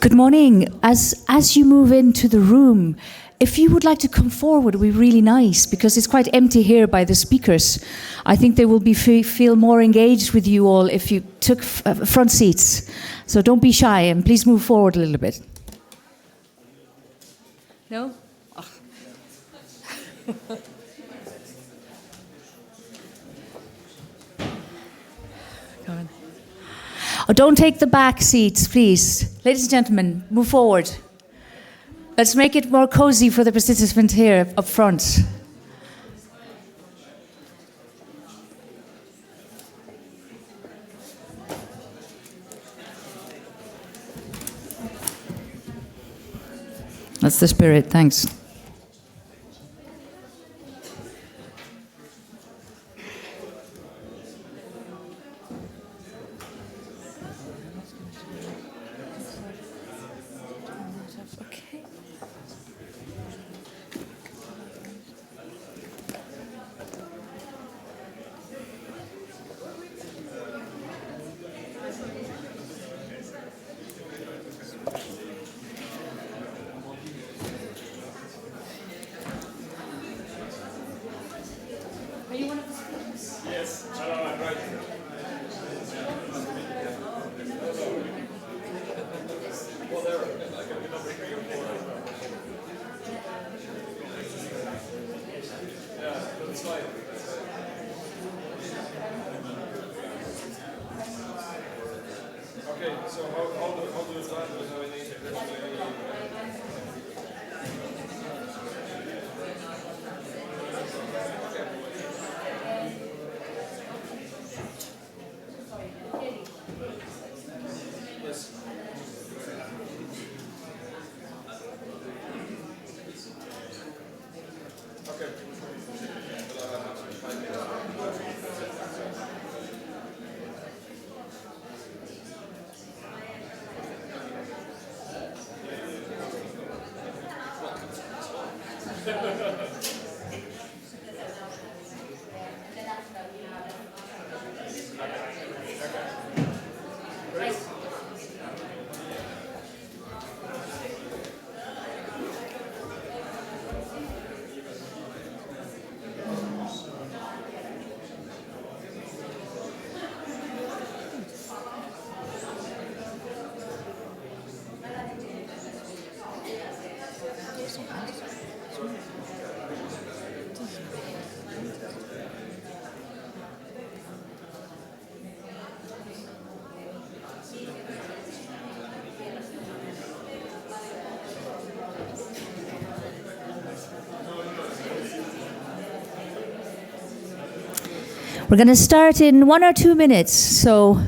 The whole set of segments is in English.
Good morning. As you move into the room, if you would like to come forward, it would be really nice because it's quite empty here by the speakers. I think they will feel more engaged with you all if you took front seats. So don't be shy and please move forward a little bit. No? Oh. Come on. Oh, don't take the back seats, please. Ladies and gentlemen, move forward. Let's make it more cozy for the participants here up front. That's the spirit, thanks. We're going to start in 1 or 2 minutes, so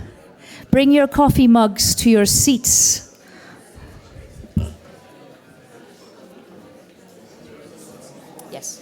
bring your coffee mugs to your seats. Yes.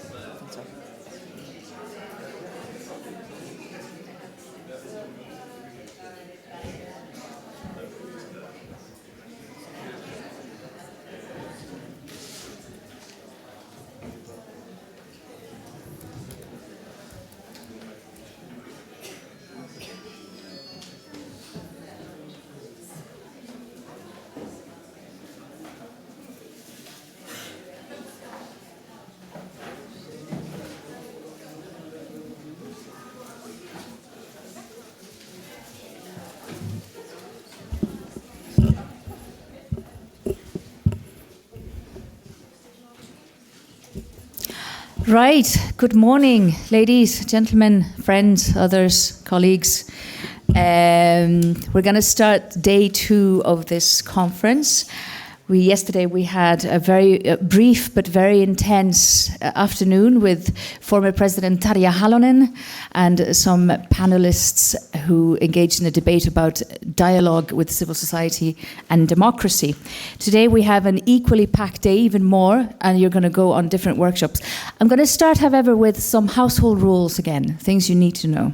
Right, good morning, ladies, gentlemen, friends, others, colleagues. We're going to start day 2 of this conference. Yesterday we had a very brief but very intense afternoon with former President Tarja Halonen and some panelists who engaged in a debate about dialogue with civil society and democracy. Today we have an equally packed day, even more, and you're going to go on different workshops. I'm going to start, however, with some household rules again, things you need to know.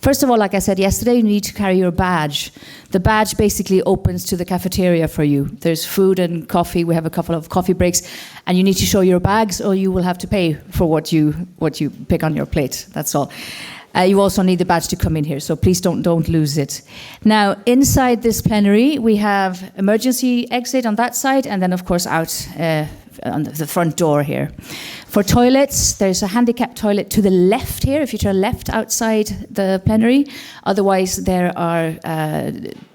First of all, like I said yesterday, you need to carry your badge. The badge basically opens to the cafeteria for you. There's food and coffee. We have a couple of coffee breaks, and you need to show your bags, or you will have to pay for what you pick on your plate. That's all. You also need the badge to come in here, so please don't lose it. Now, inside this plenary, we have emergency exit on that side, and then, of course, out on the front door here. For toilets, there's a handicapped toilet to the left here, if you turn left outside the plenary. Otherwise, there are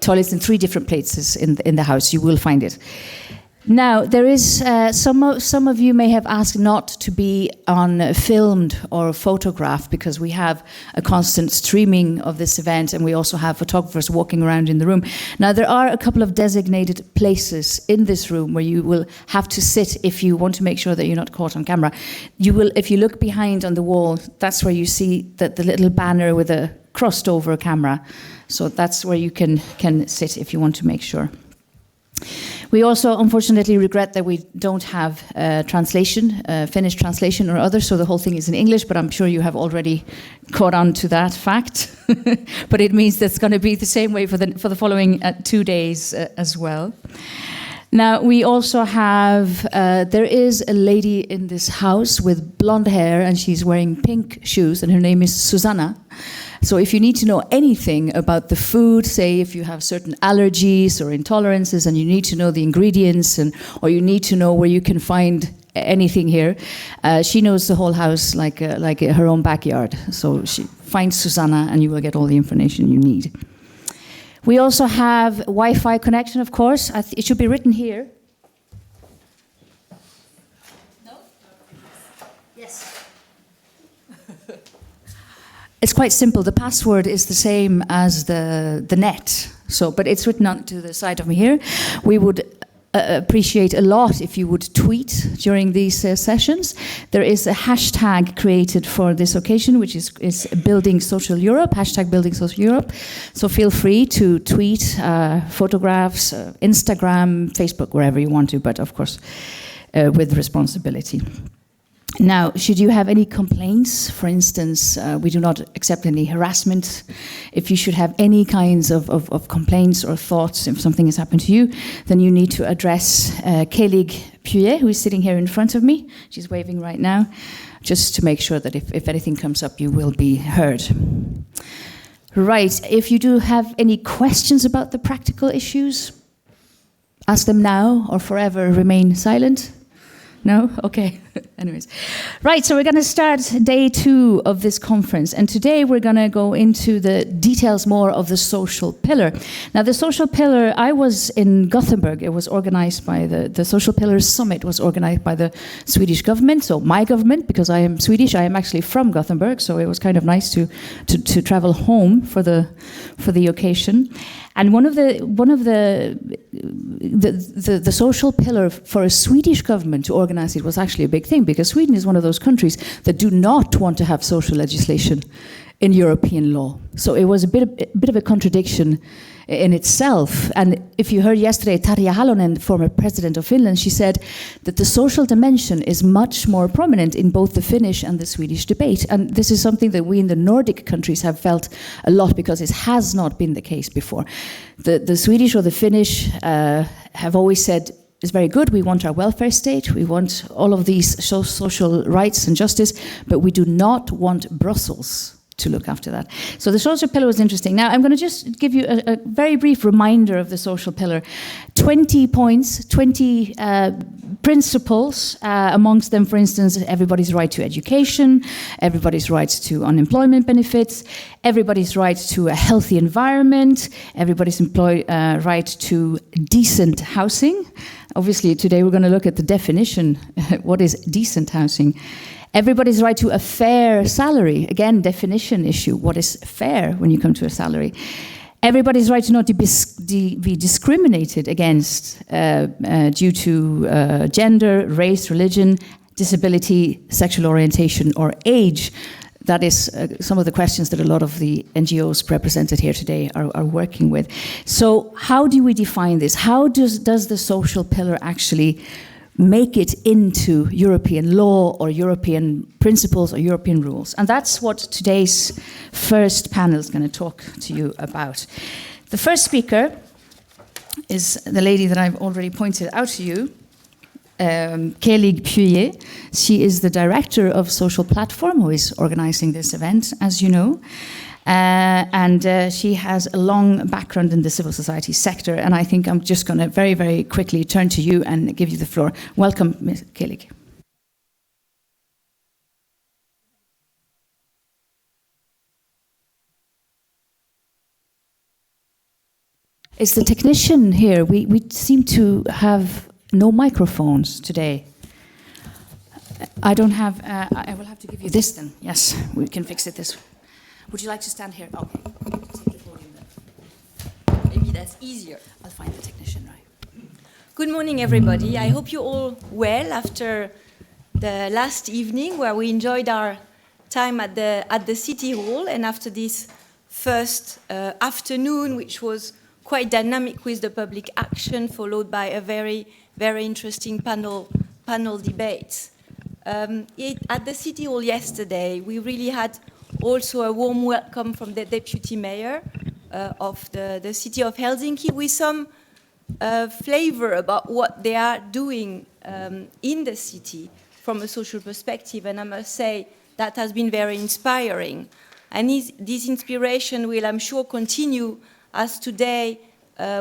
toilets in 3 different places in the house. You will find it. Now, there is some of you may have asked not to be filmed or photographed because we have a constant streaming of this event, and we also have photographers walking around in the room. Now, there are a couple of designated places in this room where you will have to sit if you want to make sure that you're not caught on camera. You will, if you look behind on the wall, that's where you see the little banner with a crossed over camera. So that's where you can sit if you want to make sure. We also, unfortunately, regret that we don't have translation, Finnish translation or other, so the whole thing is in English, but I'm sure you have already caught on to that fact. But it means that's going to be the same way for the following 2 days as well. Now, we also have, there is a lady in this house with blonde hair, and she's wearing pink shoes, and her name is Susanna. So if you need to know anything about the food, say if you have certain allergies or intolerances and you need to know the ingredients, or you need to know where you can find anything here, she knows the whole house like her own backyard. So find Susanna and you will get all the information you need. We also have Wi-Fi connection, of course. It should be written here. No? Yes. It's quite simple. The password is the same as the net. But it's written on to the side of me here. We would appreciate a lot if you would tweet during these sessions. There is a hashtag created for this occasion, which is Building Social Europe, hashtag Building Social Europe. So feel free to tweet photographs, Instagram, Facebook, wherever you want to, but of course with responsibility. Now, should you have any complaints, for instance, we do not accept any harassment. If you should have any kinds of complaints or thoughts, if something has happened to you, then you need to address Kelig Puye, who is sitting here in front of me. She's waving right now, just to make sure that if anything comes up, you will be heard. Right, if you do have any questions about the practical issues, ask them now or forever remain silent. No? Okay. Anyways. Right, so we're going to start day 2 of this conference. And today we're going to go into the details more of the social pillar. Now, the social pillar, I was in Gothenburg. It was organized by the Social Pillar Summit was organized by the Swedish government. So my government, because I am Swedish, I am actually from Gothenburg. So it was kind of nice to travel home for the occasion. And one of the social pillar for a Swedish government to organize it was actually a big thing, because Sweden is one of those countries that do not want to have social legislation in European law. So it was a bit of a contradiction in itself. And if you heard yesterday, Tarja Halonen, the former president of Finland, she said that the social dimension is much more prominent in both the Finnish and the Swedish debate. And this is something that we in the Nordic countries have felt a lot, because it has not been the case before. The Swedish or the Finnish have always said, it's very good, we want our welfare state, we want all of these social rights and justice, but we do not want Brussels to look after that. So the social pillar was interesting. Now I'm going to just give you a very brief reminder of the social pillar. 20 points, 20 principles, amongst them, for instance, everybody's right to education, everybody's right to unemployment benefits, everybody's right to a healthy environment, everybody's right to decent housing. Obviously, today we're going to look at the definition. What is decent housing? Everybody's right to a fair salary. Again, definition issue. What is fair when you come to a salary? Everybody's right to not be discriminated against due to gender, race, religion, disability, sexual orientation, or age. That is some of the questions that a lot of the NGOs represented here today are working with. So how do we define this? How does the social pillar actually make it into European law or European principles or European rules? And that's what today's first panel is going to talk to you about. The first speaker is the lady that I've already pointed out to you. Kelly Puyer. She is the director of Social Platform, who is organizing this event, as you know. And she has a long background in the civil society sector. And I think I'm just going to very, very quickly turn to you and give you the floor. Welcome, Ms. Kelly. Is the technician here? We seem to have no microphones today. I don't have, I will have to give you this then. Yes, we can fix it this way. Would you like to stand here? Okay. Take the podium then. Maybe that's easier. I'll find the technician, right? Good morning, everybody. I hope you're all well after the last evening where we enjoyed our time at the City Hall, and after this first afternoon, which was quite dynamic with the public action, followed by a very, very interesting panel debates. At the City Hall yesterday, we really had also a warm welcome from the Deputy Mayor of the city of Helsinki, with some flavor about what they are doing in the city from a social perspective, and I must say that has been very inspiring. And this inspiration will, I'm sure, continue as today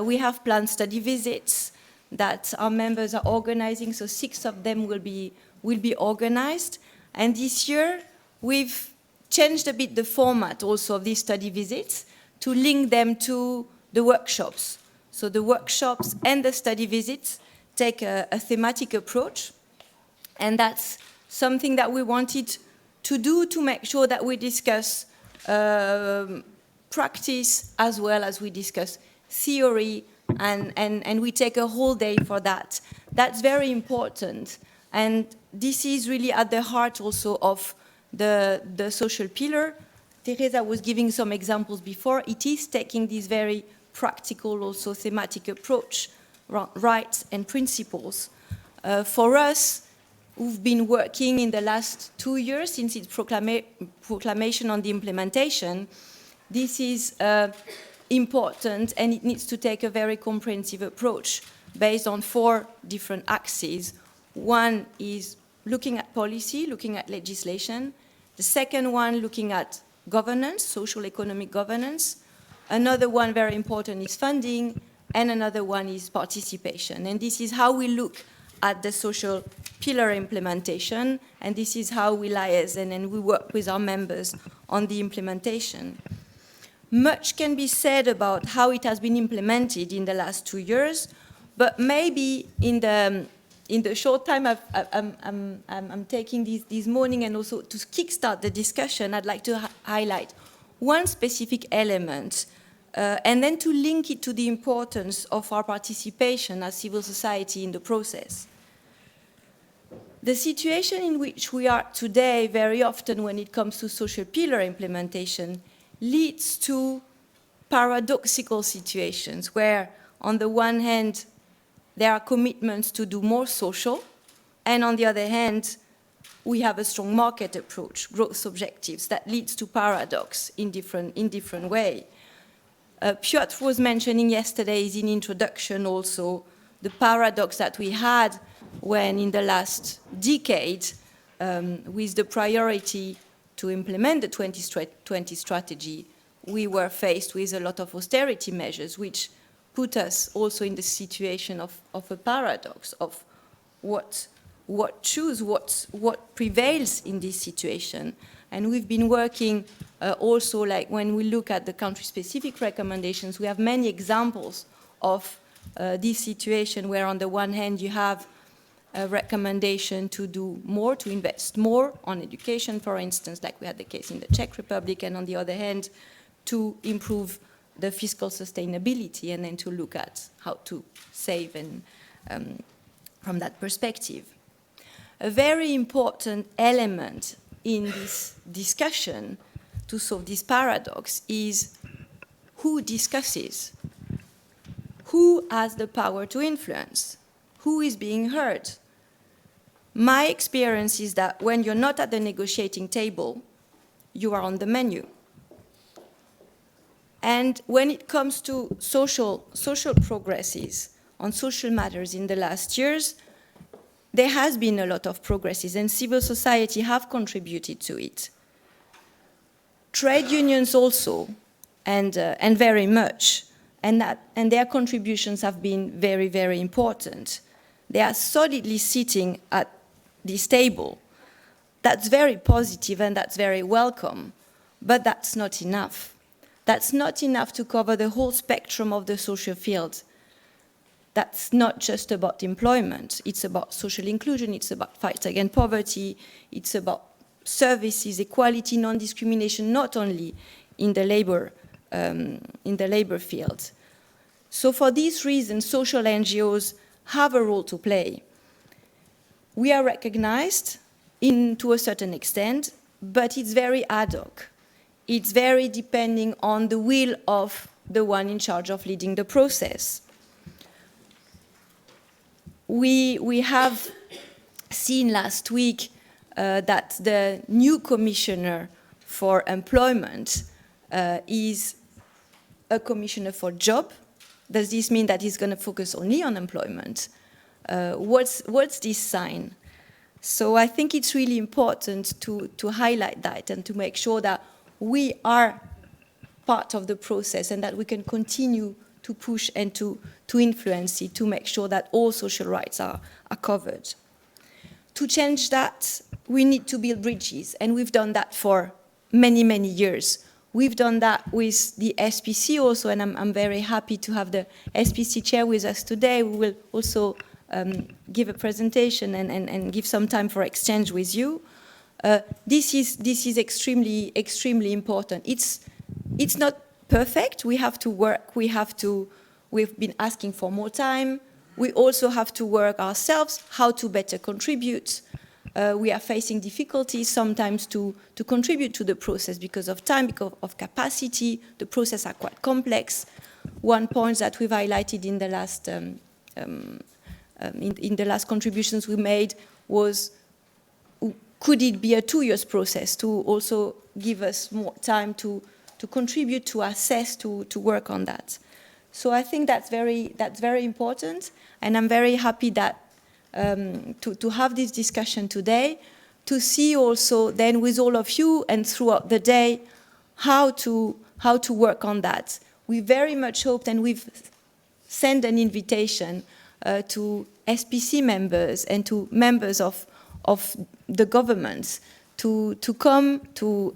we have planned study visits that our members are organizing, so 6 of them will be organized. And this year we've changed a bit the format also of these study visits to link them to the workshops. So the workshops and the study visits take a thematic approach, and that's something that we wanted to do to make sure that we discuss practice as well as we discuss theory, and we take a whole day for that. That's very important, and this is really at the heart also of the social pillar. Teresa was giving some examples before. It is taking this very practical, also thematic approach, rights and principles. For us, who've been working in the last 2 years since its proclamation on the implementation, this is important, and it needs to take a very comprehensive approach based on 4 different axes. One is looking at policy, looking at legislation. The second one, looking at governance, social economic governance. Another one, very important, is funding, and another one is participation. And this is how we look at the social pillar implementation, and this is how we liaise and we work with our members on the implementation. Much can be said about how it has been implemented in the last 2 years, but maybe in the short time I'm taking this morning, and also to kickstart the discussion, I'd like to highlight one specific element, and then to link it to the importance of our participation as civil society in the process. The situation in which we are today, very often when it comes to social pillar implementation, leads to paradoxical situations where, on the one hand, there are commitments to do more social, and on the other hand, we have a strong market approach, growth objectives, that leads to paradox in different way. Piotr was mentioning yesterday in introduction also the paradox that we had when in the last decade, with the priority to implement the 2020 strategy, we were faced with a lot of austerity measures, which put us also in the situation of a paradox of what prevails in this situation. And we've been working also, like when we look at the country-specific recommendations, we have many examples of this situation where on the one hand you have a recommendation to do more, to invest more on education, for instance, like we had the case in the Czech Republic, and on the other hand, to improve the fiscal sustainability, and then to look at how to save and from that perspective. A very important element in this discussion to solve this paradox is who discusses, who has the power to influence, who is being heard. My experience is that when you're not at the negotiating table, you are on the menu. And when it comes to social progresses on social matters in the last years, there has been a lot of progresses, and civil society have contributed to it. Trade unions also, and very much, and their contributions have been very, very important. They are solidly sitting at this table. That's very positive and that's very welcome, but that's not enough. That's not enough to cover the whole spectrum of the social field. That's not just about employment. It's about social inclusion, it's about fight against poverty, it's about services, equality, non-discrimination, not only in the labor field. So for these reasons, social NGOs have a role to play. We are recognized to a certain extent, but it's very ad hoc. It's very depending on the will of the one in charge of leading the process. We have seen last week that the new commissioner for employment is a commissioner for job. Does this mean that he's going to focus only on employment? What's this sign? So I think it's really important to highlight that and to make sure that we are part of the process and that we can continue to push and to influence it, to make sure that all social rights are covered. To change that, we need to build bridges, and we've done that for many, many years. We've done that with the SPC also, and I'm very happy to have the SPC chair with us today. We will also give a presentation and give some time for exchange with you. This is extremely, extremely important. It's not perfect. We have to work. We've been asking for more time. We also have to work ourselves how to better contribute. We are facing difficulties sometimes to contribute to the process because of time, because of capacity. The process are quite complex. One point that we've highlighted in the last contributions we made was, could it be a 2-year process to also give us more time to contribute, to assess, to work on that. So I think that's very important, and I'm very happy that to have this discussion today, to see also then with all of you and throughout the day how to work on that. We very much hoped, and we've sent an invitation to SPC members and to members of the governments to come to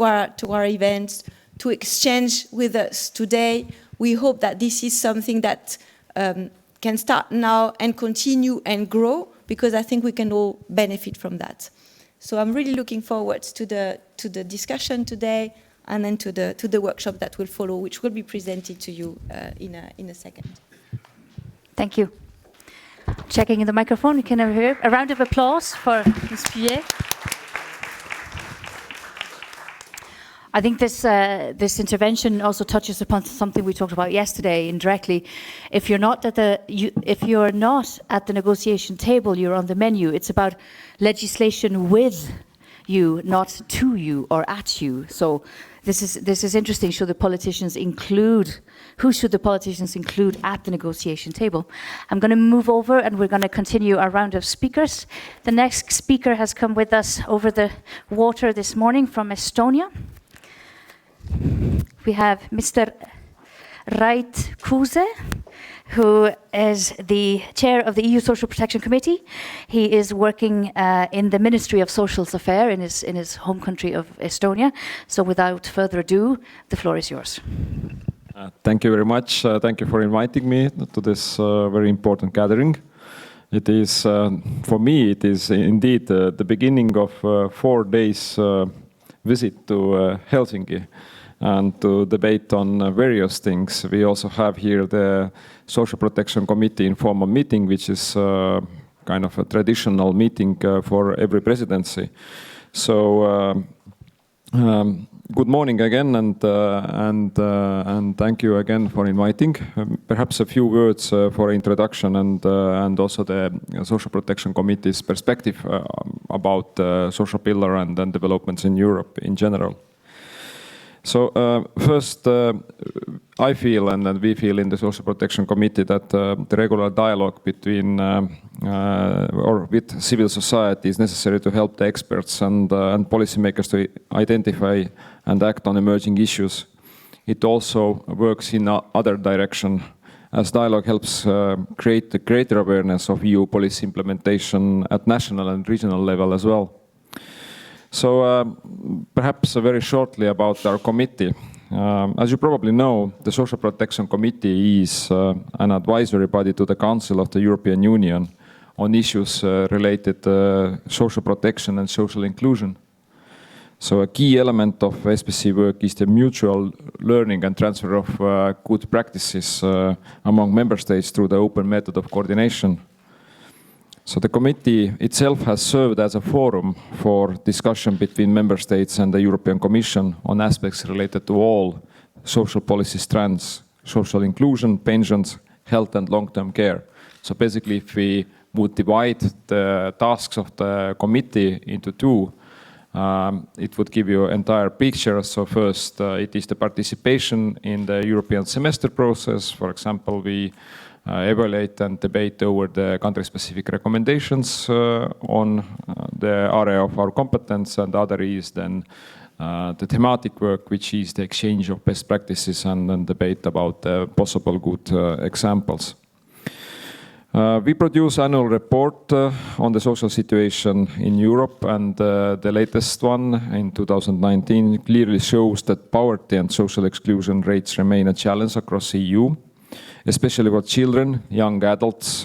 our events, to exchange with us today. We hope that this is something that can start now and continue and grow, because I think we can all benefit from that. So I'm really looking forward to the discussion today, and then to the workshop that will follow, which will be presented to you in a second. Thank you. Checking in the microphone, you can hear a round of applause for Ms. Puyer. I think this intervention also touches upon something we talked about yesterday indirectly. If you're not at the negotiation table, you're on the menu. It's about legislation with you, not to you or at you. So this is interesting. Should the politicians include? Who should the politicians include at the negotiation table? I'm going to move over, and we're going to continue our round of speakers. The next speaker has come with us over the water this morning from Estonia. We have Mr. Rait Kuuse, who is the chair of the EU Social Protection Committee. He is working in the Ministry of Social Affairs in his home country of Estonia. So without further ado, the floor is yours. Thank you very much. Thank you for inviting me to this very important gathering. It is, for me, it is indeed the beginning of 4 days visit to Helsinki and to debate on various things. We also have here the Social Protection Committee informal meeting, which is kind of a traditional meeting for every presidency. So good morning again, and thank you again for inviting. Perhaps a few words for introduction and also the Social Protection Committee's perspective about social pillar and developments in Europe in general. So first, I feel and we feel in the Social Protection Committee that the regular dialogue between or with civil society is necessary to help the experts and policymakers to identify and act on emerging issues. It also works in other direction, as dialogue helps create the greater awareness of EU policy implementation at national and regional level as well. So perhaps very shortly about our committee. As you probably know, the Social Protection Committee is an advisory body to the Council of the European Union on issues related to social protection and social inclusion. So a key element of SPC work is the mutual learning and transfer of good practices among member states through the open method of coordination. So the committee itself has served as a forum for discussion between member states and the European Commission on aspects related to all social policy strands: social inclusion, pensions, health and long-term care. So basically, if we would divide the tasks of the committee into two, it would give you an entire picture. So first, it is the participation in the European semester process. For example, we evaluate and debate over the country-specific recommendations on the area of our competence, and other is then the thematic work, which is the exchange of best practices and then debate about possible good examples. We produce annual report on the social situation in Europe, and the latest one in 2019 clearly shows that poverty and social exclusion rates remain a challenge across the EU, especially for children, young adults,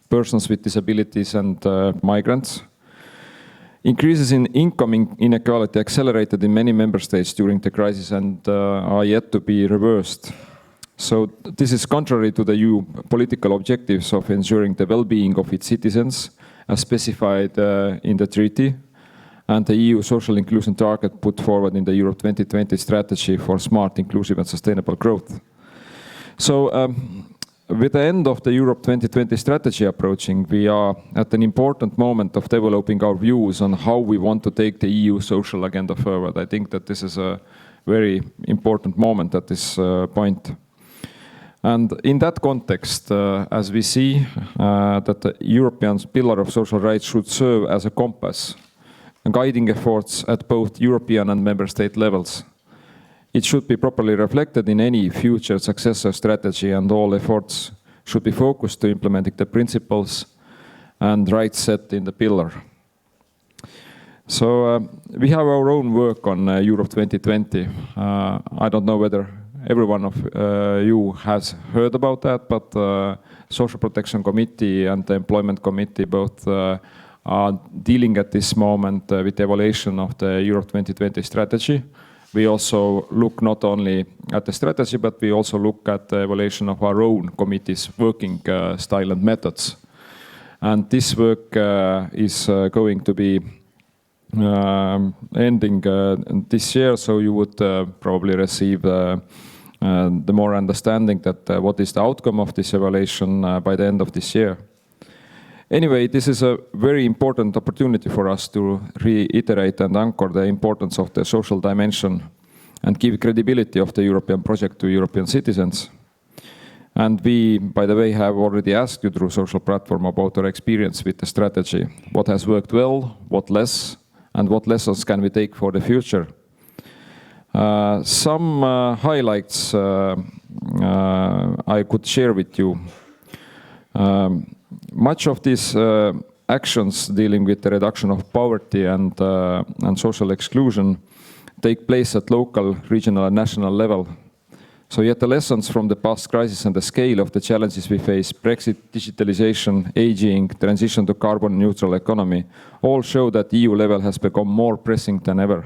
persons with disabilities and migrants. Increases in income inequality accelerated in many member states during the crisis and are yet to be reversed. So this is contrary to the EU political objectives of ensuring the well-being of its citizens, as specified in the treaty, and the EU social inclusion target put forward in the Europe 2020 strategy for smart, inclusive and sustainable growth. So with the end of the Europe 2020 strategy approaching, we are at an important moment of developing our views on how we want to take the EU social agenda forward. I think that this is a very important moment at this point. And in that context, as we see that the European Pillar of Social Rights should serve as a compass, guiding efforts at both European and member state levels. It should be properly reflected in any future successor strategy, and all efforts should be focused to implementing the principles and rights set in the pillar. So we have our own work on Europe 2020. I don't know whether every one of you has heard about that, but Social Protection Committee and the Employment Committee both are dealing at this moment with the evaluation of the Europe 2020 strategy. We also look not only at the strategy, but we also look at the evaluation of our own committee's working style and methods. And this work is going to be ending this year, so you would probably receive the more understanding that what is the outcome of this evaluation by the end of this year. Anyway, this is a very important opportunity for us to reiterate and anchor the importance of the social dimension and give credibility of the European project to European citizens. And we, by the way, have already asked you through social platform about our experience with the strategy. What has worked well, what less, and what lessons can we take for the future? Some highlights I could share with you. Much of these actions dealing with the reduction of poverty and social exclusion take place at local, regional and national level. So yet the lessons from the past crisis and the scale of the challenges we face, Brexit, digitalization, aging, transition to carbon neutral economy, all show that EU level has become more pressing than ever.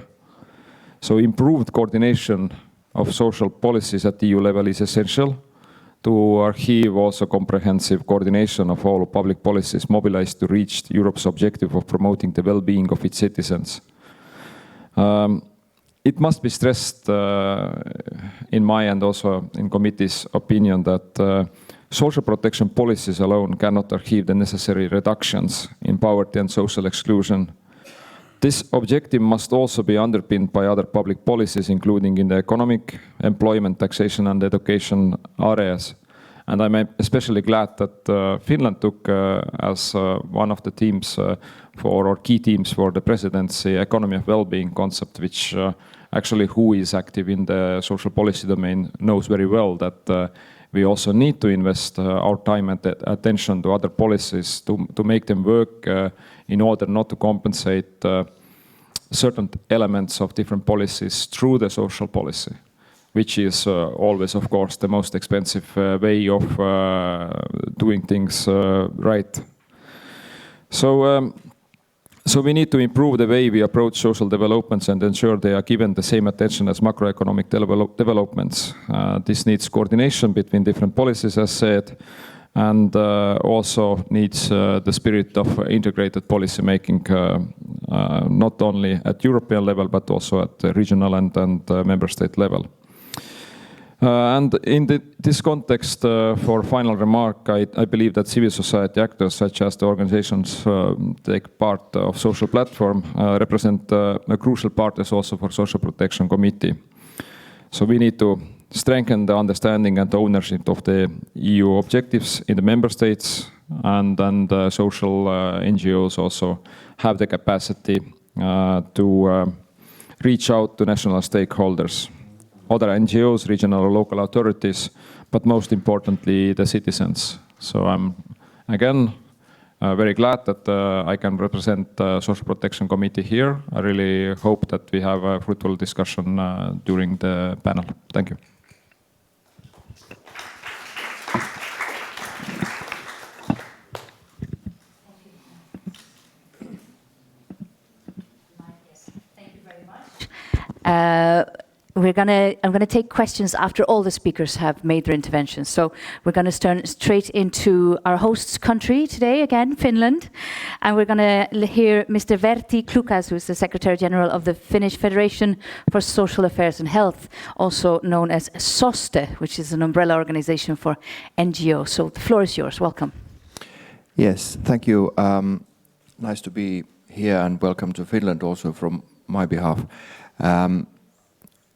So improved coordination of social policies at EU level is essential to achieve also comprehensive coordination of all public policies mobilized to reach Europe's objective of promoting the well-being of its citizens. It must be stressed in my and also in committee's opinion that social protection policies alone cannot achieve the necessary reductions in poverty and social exclusion. This objective must also be underpinned by other public policies, including in the economic, employment, taxation and education areas. And I'm especially glad that Finland took as one of the teams or key teams for the presidency economy of well-being concept, which actually who is active in the social policy domain knows very well that we also need to invest our time and attention to other policies to make them work in order not to compensate certain elements of different policies through the social policy, which is always, of course, the most expensive way of doing things right. So we need to improve the way we approach social developments and ensure they are given the same attention as macroeconomic developments. This needs coordination between different policies, as said, and also needs the spirit of integrated policy making, not only at European level, but also at the regional and member state level. And in this context, for final remark, I believe that civil society actors, such as the organizations take part of social platform, represent a crucial partners also for Social Protection Committee. So we need to strengthen the understanding and ownership of the EU objectives in the member states, and social NGOs also have the capacity to reach out to national stakeholders, other NGOs, regional or local authorities, but most importantly, the citizens. So I'm, again, very glad that I can represent the Social Protection Committee here. I really hope that we have a fruitful discussion during the panel. Thank you. Thank you very much. I'm gonna take questions after all the speakers have made their interventions. So we're gonna turn straight into our host's country today, again, Finland. And we're gonna hear Mr. Vertti Klukas, who is the Secretary General of the Finnish Federation for Social Affairs and Health, also known as SOSTE, which is an umbrella organization for NGOs. So the floor is yours. Welcome. Yes, thank you. Nice to be here and welcome to Finland also from my behalf.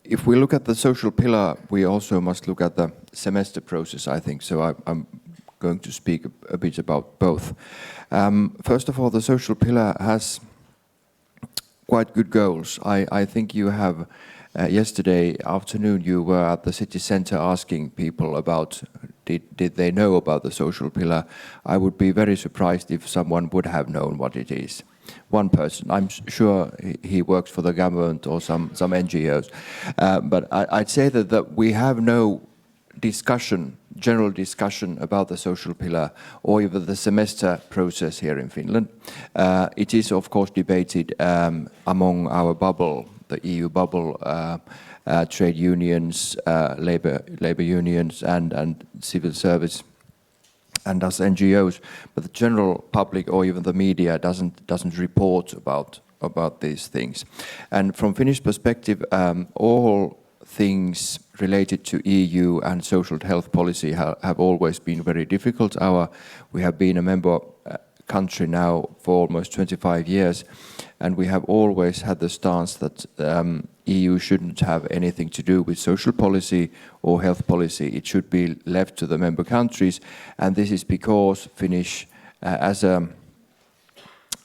If we look at the social pillar, we also must look at the semester process, I think. So I'm going to speak a bit about both. First of all, the social pillar has quite good goals. I think you have, yesterday afternoon, you were at the city center asking people about, did they know about the social pillar? I would be very surprised if someone would have known what it is. One person, I'm sure he works for the government or some NGOs, but I'd say that we have no general discussion about the social pillar or even the semester process here in Finland. It is of course debated among our bubble, the EU bubble, trade unions, labor unions and civil service, and us NGOs, but the general public or even the media doesn't report about these things. And from Finnish perspective, all things related to EU and social health policy have always been very difficult. We have been a member country now for almost 25 years, and we have always had the stance that EU shouldn't have anything to do with social policy or health policy. It should be left to the member countries, and this is because Finnish, as a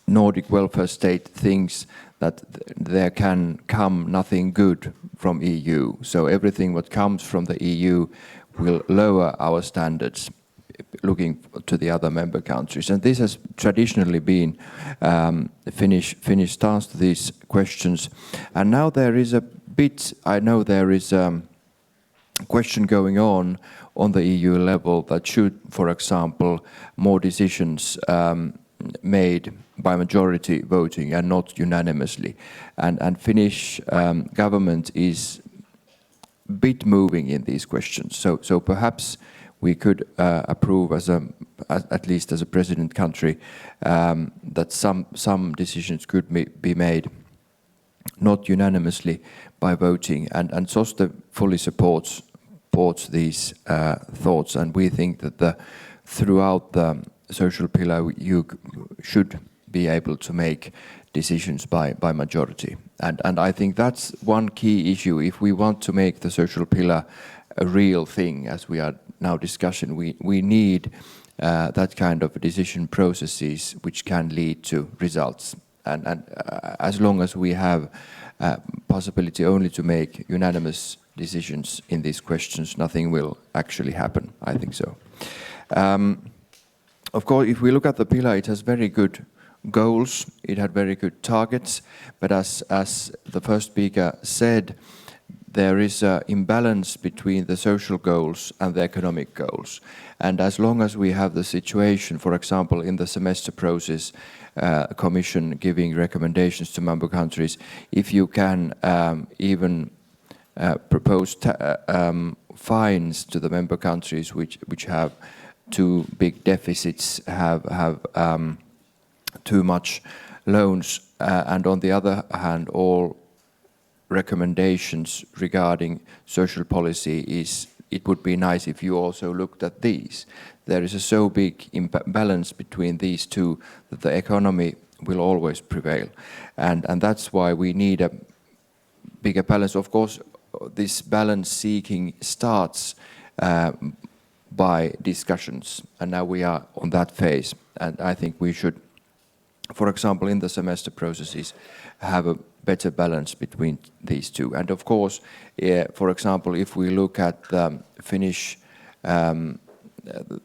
Nordic welfare state, thinks that there can come nothing good from EU. So everything what comes from the EU will lower our standards, looking to the other member countries. And this has traditionally been Finnish stance to these questions. And now there is I know there is a question going on the EU level that should, for example, more decisions made by majority voting and not unanimously. And Finnish government is a bit moving in these questions. So perhaps we could approve at least as a president country, that some decisions could be made not unanimously by voting, and SOSTE fully supports these thoughts, and we think that throughout the social pillar you should be able to make decisions by majority. And I think that's one key issue. If we want to make the social pillar a real thing, as we are now discussing, we need that kind of decision processes which can lead to results. And as long as we have possibility only to make unanimous decisions in these questions, nothing will actually happen, I think so. Of course, if we look at the pillar, it has very good goals, it had very good targets, but as the first speaker said, there is an imbalance between the social goals and the economic goals. And as long as we have the situation, for example, in the semester process, Commission giving recommendations to member countries, if you can even propose fines to the member countries which have too big deficits, have too much loans, and on the other hand, all recommendations regarding social policy it would be nice if you also looked at these. There is a so big imbalance between these two that the economy will always prevail. And that's why we need a bigger balance. Of course, this balance seeking starts by discussions, and now we are on that phase. And I think we should, for example, in the semester processes, have a better balance between these two. And of course, for example, if we look at the Finnish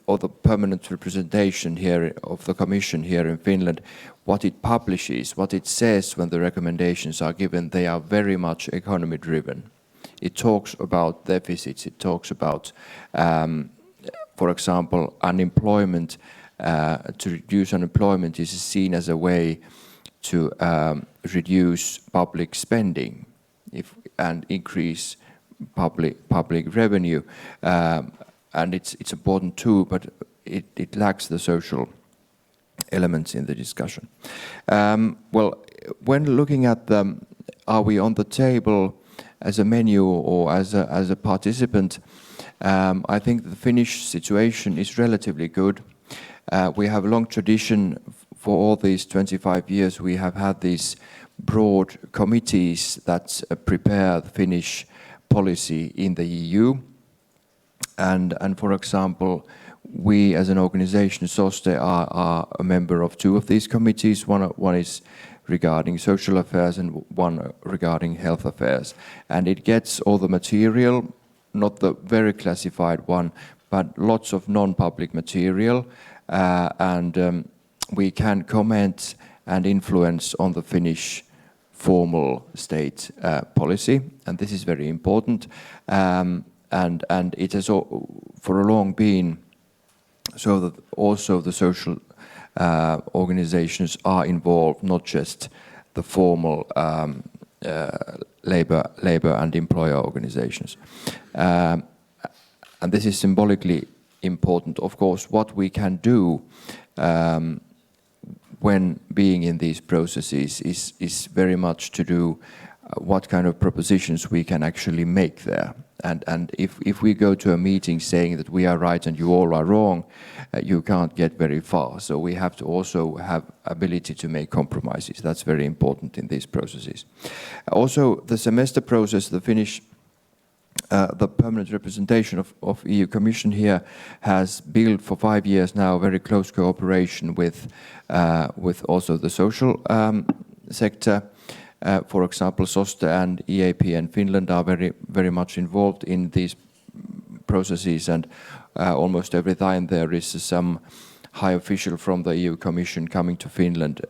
or the permanent representation here of the Commission here in Finland, what it publishes, what it says when the recommendations are given, they are very much economy driven. It talks about deficits, it talks about, for example, unemployment. To reduce unemployment is seen as a way to reduce public spending and increase public revenue. And it's important too, but it lacks the social elements in the discussion. Well, when looking at are we on the table as a menu or as a participant, I think the Finnish situation is relatively good. We have a long tradition for all these 25 years. We have had these broad committees that prepare the Finnish policy in the EU. And for example, we as an organization, SOSTE, are a member of two of these committees. One is regarding social affairs and one regarding health affairs. And it gets all the material, not the very classified one, but lots of non-public material. And we can comment and influence on the Finnish formal state policy, and this is very important. And it has for a long been so that also the social organizations are involved, not just the formal labor and employer organizations. And this is symbolically important. Of course, what we can do when being in these processes is very much to do what kind of propositions we can actually make there. And if we go to a meeting saying that we are right and you all are wrong, you can't get very far. So we have to also have ability to make compromises. That's very important in these processes. Also, the semester process, the Finnish the permanent representation of EU Commission here has built for 5 years now very close cooperation with also the social sector. For example, SOSTE and EAP and Finland are very much involved in these processes, and almost every time there is some high official from the EU Commission coming to Finland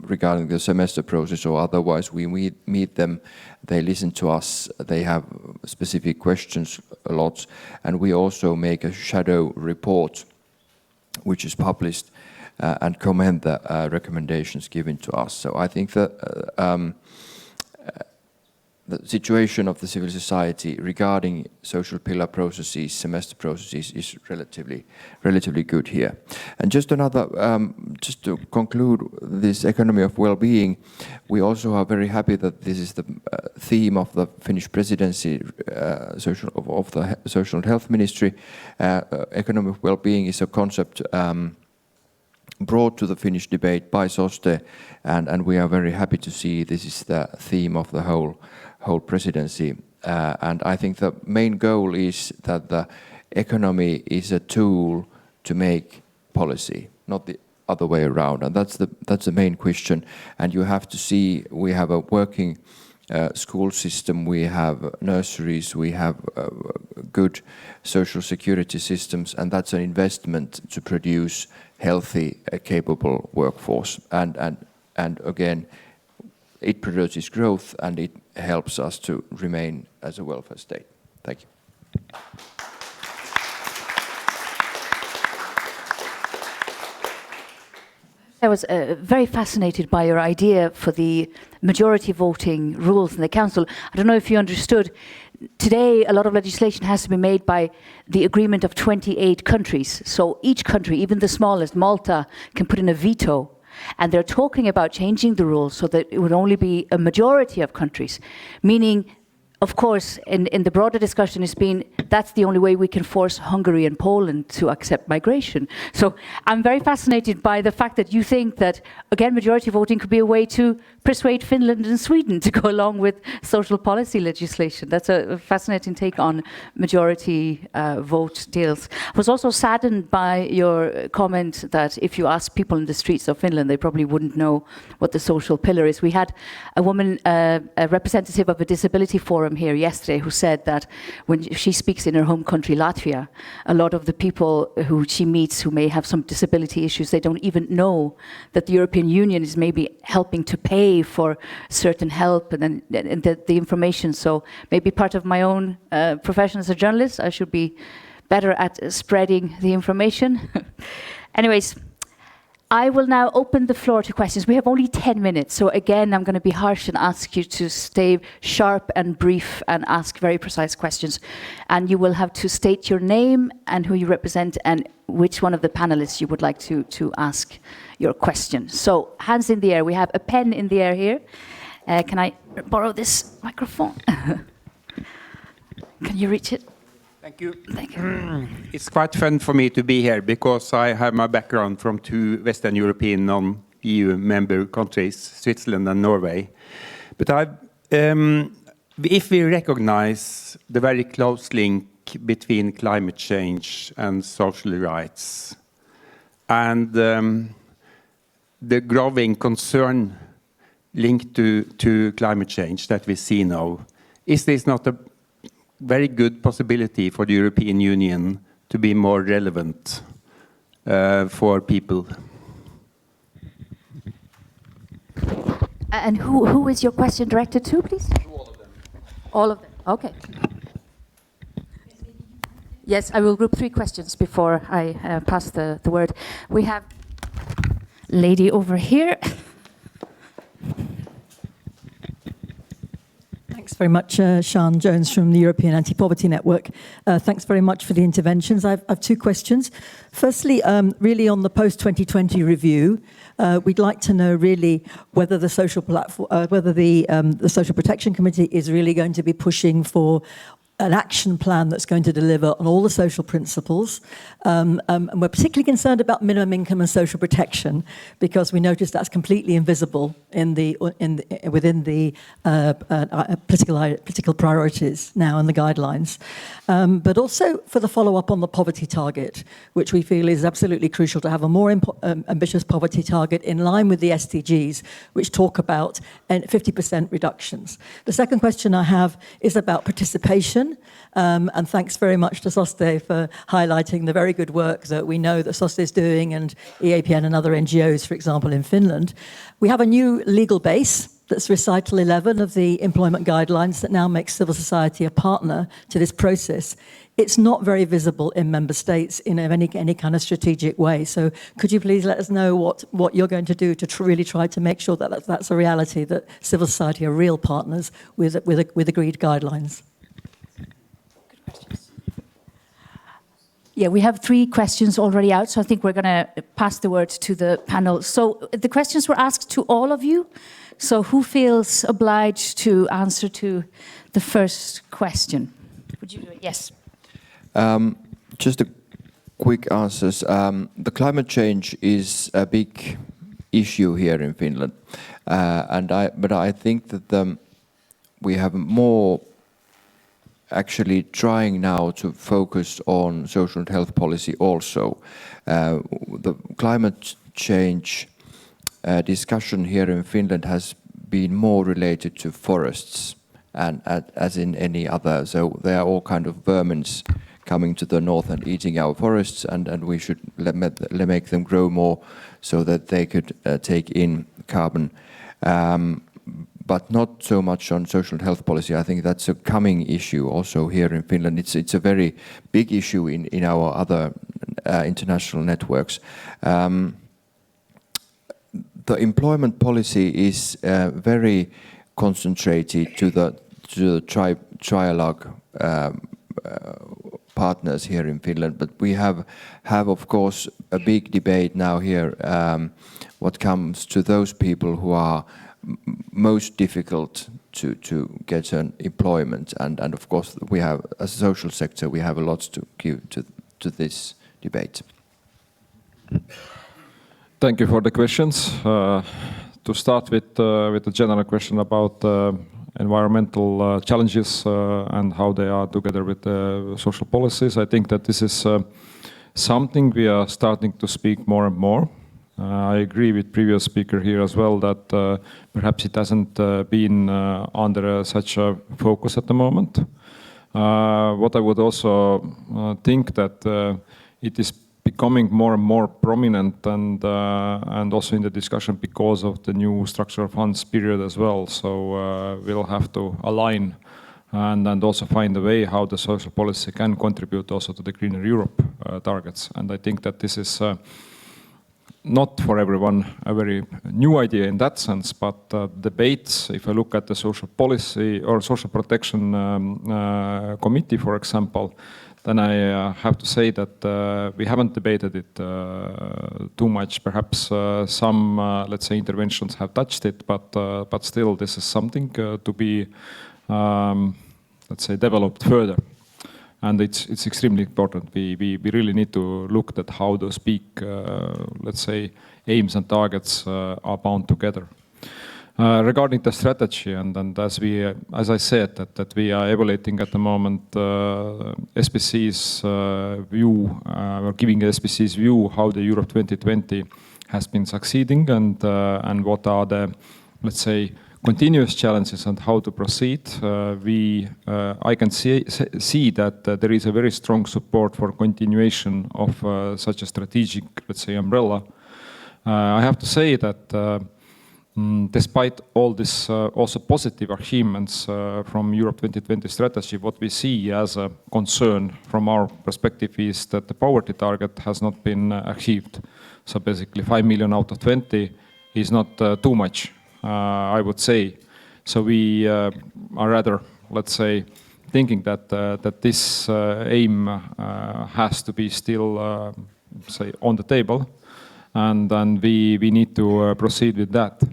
regarding the semester process or otherwise, we meet them, they listen to us, they have specific questions a lot, and we also make a shadow report which is published and comment the recommendations given to us. So I think that the situation of the civil society regarding social pillar processes, semester processes, is relatively good here. And just another, just to conclude this economy of well-being, we also are very happy that this is the theme of the Finnish presidency of the Social and Health Ministry. Economy of well-being is a concept brought to the Finnish debate by SOSTE, and we are very happy to see this is the theme of the whole presidency. And I think the main goal is that the economy is a tool to make policy, not the other way around. And that's the main question. And you have to see we have a working school system, we have nurseries, we have good social security systems, and that's an investment to produce healthy, capable workforce. And again, it produces growth and it helps us to remain as a welfare state. Thank you. I was very fascinated by your idea for the majority voting rules in the council. I don't know if you understood. Today, a lot of legislation has to be made by the agreement of 28 countries. So each country, even the smallest, Malta, can put in a veto. And they're talking about changing the rules so that it would only be a majority of countries, meaning, of course, in the broader discussion has been that's the only way we can force Hungary and Poland to accept migration. So I'm very fascinated by the fact that you think that, again, majority voting could be a way to persuade Finland and Sweden to go along with social policy legislation. That's a fascinating take on majority vote deals. I was also saddened by your comment that if you ask people in the streets of Finland, they probably wouldn't know what the social pillar is. We had a woman, a representative of a disability forum here yesterday who said that when she speaks in her home country, Latvia, a lot of the people who she meets who may have some disability issues, they don't even know that the European Union is maybe helping to pay for certain help and the information. So maybe part of my own profession as a journalist, I should be better at spreading the information. Anyways, I will now open the floor to questions. We have only 10 minutes, so again, I'm going to be harsh and ask you to stay sharp and brief and ask very precise questions. And you will have to state your name and who you represent and which one of the panelists you would like to ask your question. So, hands in the air. We have a pen in the air here. Can I borrow this microphone? Can you reach it? Thank you. Thank you. It's quite fun for me to be here because I have my background from two Western European non-EU member countries, Switzerland and Norway. But if we recognize the very close link between climate change and social rights and the growing concern linked to climate change that we see now, is this not a very good possibility for the European Union to be more relevant for people? And who is your question directed to, please? All of them. All of them, okay. Yes, I will group 3 questions before I pass the word. We have lady over here. Thanks very much, Sian Jones from the European Anti-Poverty Network. Thanks very much for the interventions. I have 2 questions. Firstly, really on the post-2020 review, we'd like to know really whether the social platform, whether the Social Protection Committee is really going to be pushing for an action plan that's going to deliver on all the social principles. And we're particularly concerned about minimum income and social protection because we notice that's completely invisible within the political priorities now and the guidelines. But also for the follow-up on the poverty target, which we feel is absolutely crucial to have a more ambitious poverty target in line with the SDGs, which talk about 50% reductions. The second question I have is about participation. And thanks very much to SOSTE for highlighting the very good work that we know that SOSTE is doing and EAPN and other NGOs, for example, in Finland. We have a new legal base that's recital 11 of the employment guidelines that now makes civil society a partner to this process. It's not very visible in member states in any kind of strategic way. So could you please let us know what you're going to do to really try to make sure that that's a reality, that civil society are real partners with agreed guidelines? Yeah, we have 3 questions already out, so I think we're going to pass the word to the panel. So the questions were asked to all of you. So who feels obliged to answer to the first question? Would you do it? Yes. Just a quick answers. The climate change is a big issue here in Finland, but I think that we have more actually trying now to focus on social and health policy also. The climate change discussion here in Finland has been more related to forests and as in any other. So there are all kind of vermins coming to the north and eating our forests, and we should make them grow more so that they could take in carbon. But not so much on social and health policy. I think that's a coming issue also here in Finland. It's a very big issue in our other international networks. The employment policy is very concentrated to the trialogue partners here in Finland, but we have of course a big debate now here what comes to those people who are most difficult to get an employment, and of course we have, as a social sector, we have a lot to give to this debate. Thank you for the questions. To start with the general question about environmental challenges and how they are together with social policies, I think that this is something we are starting to speak more and more. I agree with previous speaker here as well that perhaps it hasn't been under such a focus at the moment. What I would also think that it is becoming more and more prominent and also in the discussion because of the new structural funds period as well. So we'll have to align and also find a way how the social policy can contribute also to the Greener Europe targets. And I think that this is not for everyone a very new idea in that sense, but debates, if I look at the social policy or social protection committee, for example, then I have to say that we haven't debated it too much. Perhaps some, let's say, interventions have touched it, but still this is something to be, let's say, developed further. And it's extremely important. We really need to look at how those big, let's say, aims and targets are bound together. Regarding the strategy, and as I said, that we are evaluating at the moment SPC's view, or giving SPC's view how the Europe 2020 has been succeeding and what are the, let's say, continuous challenges and how to proceed. I can see that there is a very strong support for continuation of such a strategic, let's say, umbrella. I have to say that despite all this also positive achievements from Europe 2020 strategy, what we see as a concern from our perspective is that the poverty target has not been achieved. So basically 5 million out of 20 is not too much. I would say. So we are rather, let's say, thinking that this aim has to be still, say, on the table, and then we need to proceed with that.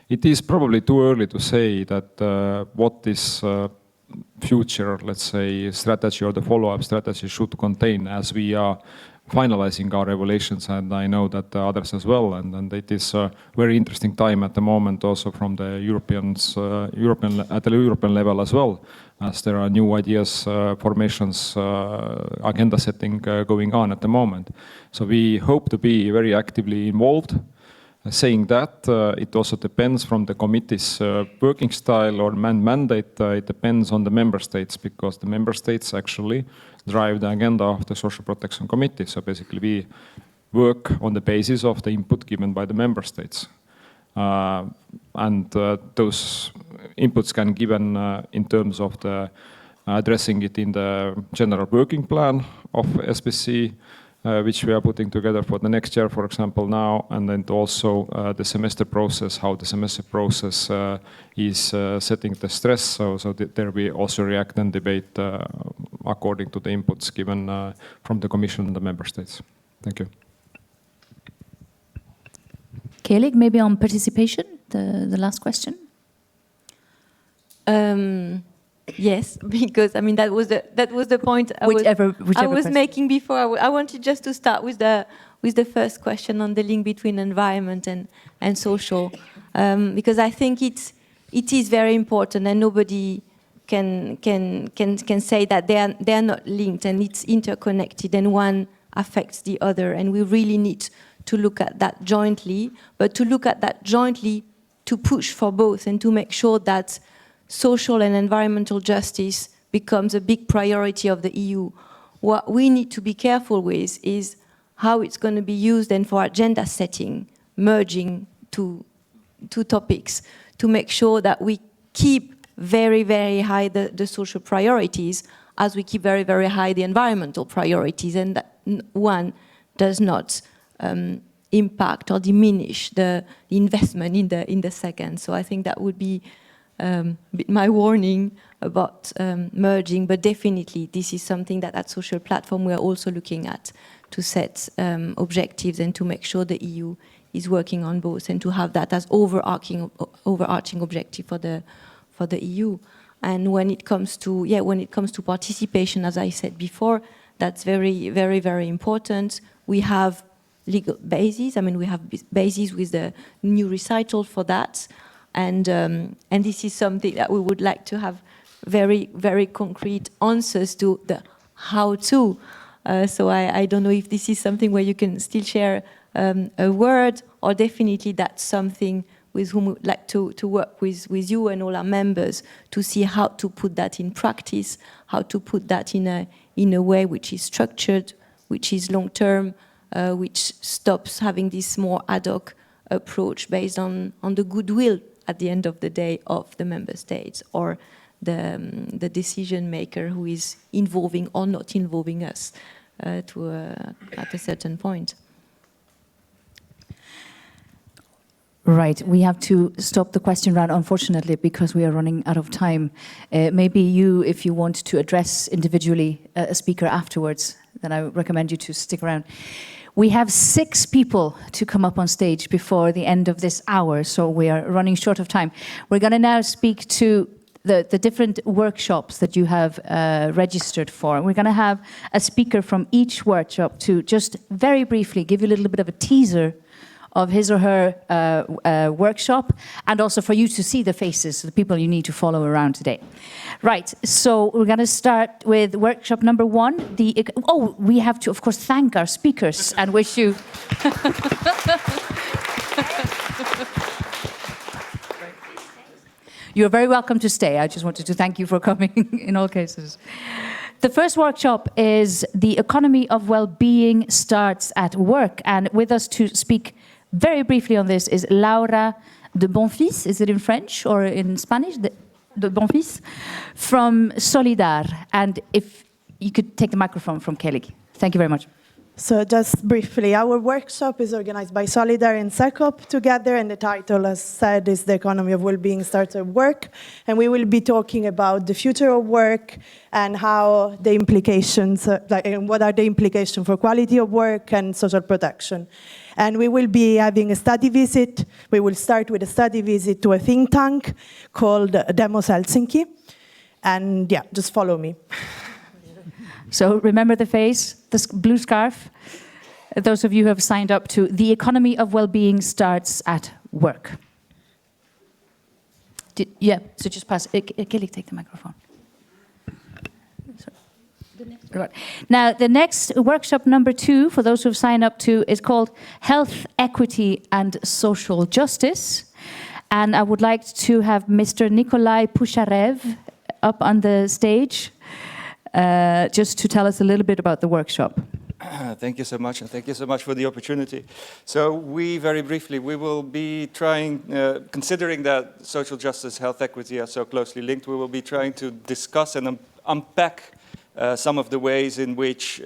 It is probably too early to say that what this future, let's say, strategy or the follow-up strategy should contain, as we are finalizing our evaluations, and I know that others as well, and it is a very interesting time at the moment also from the at the European level as well, as there are new ideas, formations, agenda setting going on at the moment. So we hope to be very actively involved. Saying that, it also depends from the committee's working style or mandate. It depends on the member states, because the member states actually drive the agenda of the Social Protection Committee. So basically we work on the basis of the input given by the member states. And those inputs can be given in terms of the addressing it in the general working plan of SPC, which we are putting together for the next year, for example, now, and then also the semester process, how the semester process is setting the stress. So there we also react and debate according to the inputs given from the Commission and the Member States. Thank you. Kelig, maybe on participation, the last question. Yes, because I mean that was the point I was making before. I wanted just to start with the first question on the link between environment and social, because I think it is very important, and nobody can say that they are not linked, and it's interconnected, and one affects the other, and we really need to look at that jointly, but to look at that jointly to push for both and to make sure that social and environmental justice becomes a big priority of the EU. What we need to be careful with is how it's going to be used and for agenda setting, merging two topics, to make sure that we keep very, very high the social priorities as we keep very, very high the environmental priorities, and that one does not impact or diminish the investment in the second. So I think that would be my warning about merging, but definitely this is something that at Social Platform we are also looking at, to set objectives and to make sure the EU is working on both, and to have that as overarching objective for the EU. And when it comes to participation, as I said before, that's very, very, very important. We have legal bases. I mean, we have bases with the new recital for that. And this is something that we would like to have very, very concrete answers to, the how to. So I don't know if this is something where you can still share a word, or definitely that's something with whom we would like to work with you and all our members to see how to put that in practice, how to put that in a way which is structured, which is long-term, which stops having this more ad hoc approach based on the goodwill at the end of the day of the member states or the decision maker who is involving or not involving us at a certain point. Right, we have to stop the question round, unfortunately, because we are running out of time. Maybe you, if you want to address individually a speaker afterwards, then I recommend you to stick around. We have 6 people to come up on stage before the end of this hour, so we are running short of time. We're going to now speak to the different workshops that you have registered for. We're going to have a speaker from each workshop to just very briefly give you a little bit of a teaser of his or her workshop, and also for you to see the faces of the people you need to follow around today. Right, so we're going to start with workshop number 1. We have to, of course, thank our speakers and wish you... You're very welcome to stay. I just wanted to thank you for coming in all cases. The first workshop is The Economy of Well-Being Starts at Work, and with us to speak very briefly on this is Laura de Bonfils. Is it in French or in Spanish? De Bonfils, from Solidar. And if you could take the microphone from Kelly. Thank you very much. So just briefly, our workshop is organized by Solidar and SECOP together, and the title, as said, is The Economy of Well-Being Starts at Work. And we will be talking about the future of work and how the implications, and what are the implications for quality of work and social protection. And we will be having a study visit. We will start with a study visit to a think tank called Demos Helsinki. And yeah, just follow me. So remember the face, the blue scarf. Those of you who have signed up to The Economy of Well-Being Starts at Work. So just pass. Kelly, take the microphone. Right. Now, the next workshop number 2, for those who have signed up to, is called Health, Equity and Social Justice. And I would like to have Mr. Nikolai Pusharev up on the stage just to tell us a little bit about the workshop. Thank you so much, and thank you so much for the opportunity. So we, very briefly, we will be trying, considering that social justice, health equity are so closely linked, we will be trying to discuss and unpack some of the ways in which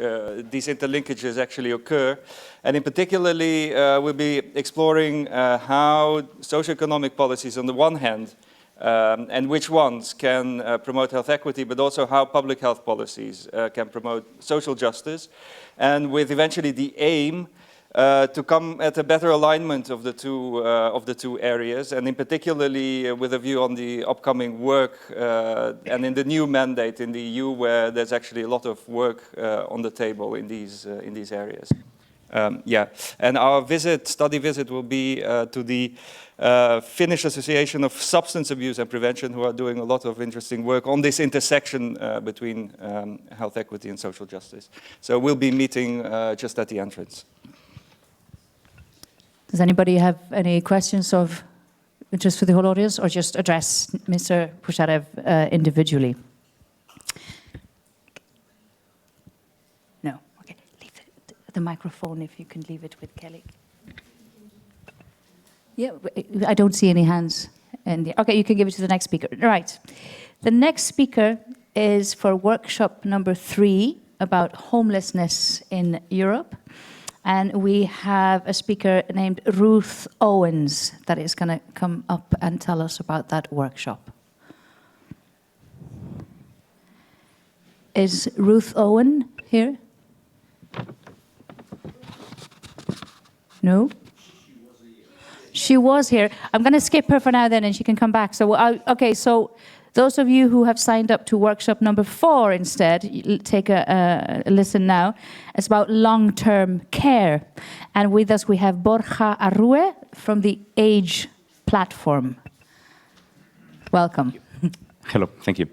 these interlinkages actually occur. And in particularly, we'll be exploring how socioeconomic policies on the one hand, and which ones can promote health equity, but also how public health policies can promote social justice. And with eventually the aim to come at a better alignment of the two areas, and in particularly with a view on the upcoming work and in the new mandate in the EU, where there's actually a lot of work on the table in these areas. And our study visit will be to the Finnish Association of Substance Abuse and Prevention, who are doing a lot of interesting work on this intersection between health equity and social justice. So we'll be meeting just at the entrance. Does anybody have any questions of interest for the whole audience, or just address Mr. Pusharev individually? No. Okay. Leave the microphone, if you can leave it with Kelly. Yeah, I don't see any hands. Okay, you can give it to the next speaker. Right. The next speaker is for workshop number 3 about homelessness in Europe. And we have a speaker named Ruth Owens that is going to come up and tell us about that workshop. Is Ruth Owen here? No? She was here. I'm going to skip her for now then, and she can come back. So, okay, so those of you who have signed up to workshop number 4 instead, take a listen now. It's about long-term care. And with us we have Borja Arrue from the Age platform. Welcome. Hello, thank you.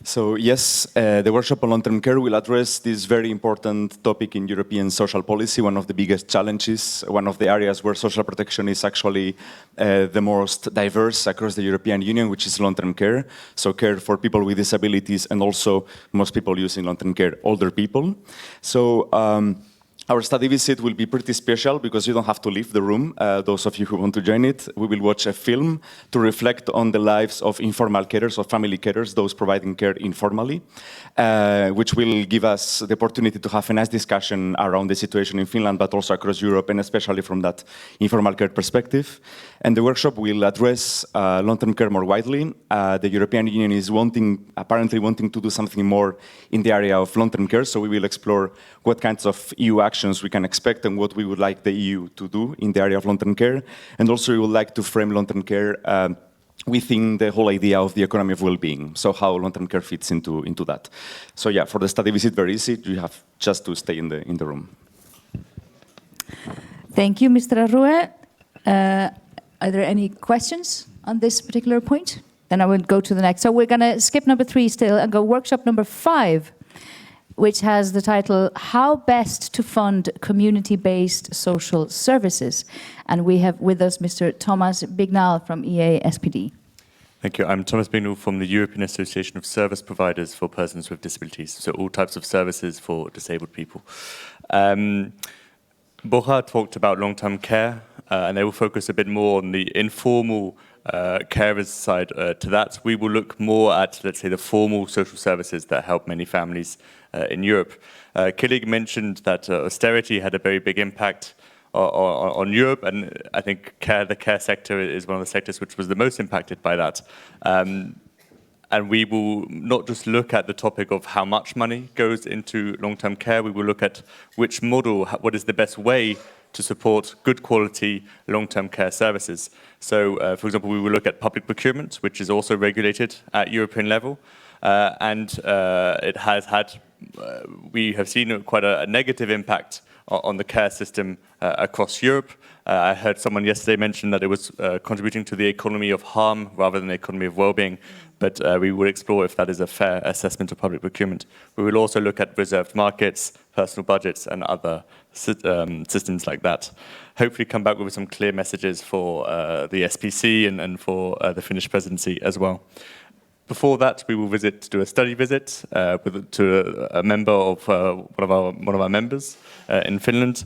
So yes, the workshop on long-term care will address this very important topic in European social policy, one of the biggest challenges, one of the areas where social protection is actually the most diverse across the European Union, which is long-term care. So care for people with disabilities, and also most people using long-term care, older people. So our study visit will be pretty special because you don't have to leave the room, those of you who want to join it. We will watch a film to reflect on the lives of informal carers or family carers, those providing care informally, which will give us the opportunity to have a nice discussion around the situation in Finland, but also across Europe, and especially from that informal care perspective. And the workshop will address long-term care more widely. The European Union is apparently wanting to do something more in the area of long-term care, so we will explore what kinds of EU actions we can expect and what we would like the EU to do in the area of long-term care. And also we would like to frame long-term care within the whole idea of the economy of well-being, so how long-term care fits into that. So yeah, for the study visit, very easy. You have just to stay in the room. Thank you, Mr. Arrue. Are there any questions on this particular point? Then I will go to the next. So we're going to skip number 3 still and go workshop number 5, which has the title, How Best to Fund Community-Based Social Services. And we have with us Mr. Thomas Bignal from EA-SPD. Thank you. I'm Thomas Bignal from the European Association of Service Providers for Persons with Disabilities, so all types of services for disabled people. Borja talked about long-term care, and they will focus a bit more on the informal carers side to that. We will look more at, let's say, the formal social services that help many families in Europe. Killig mentioned that austerity had a very big impact on Europe, and I think the care sector is one of the sectors which was the most impacted by that. And we will not just look at the topic of how much money goes into long-term care, we will look at which model, what is the best way to support good quality long-term care services. So, for example, we will look at public procurement, which is also regulated at European level, and it has had, we have seen quite a negative impact on the care system across Europe. I heard someone yesterday mention that it was contributing to the economy of harm rather than the economy of well-being, but we will explore if that is a fair assessment of public procurement. We will also look at reserved markets, personal budgets, and other systems like that. Hopefully come back with some clear messages for the SPC and for the Finnish presidency as well. Before that, we will do a study visit to a member of one of our members in Finland,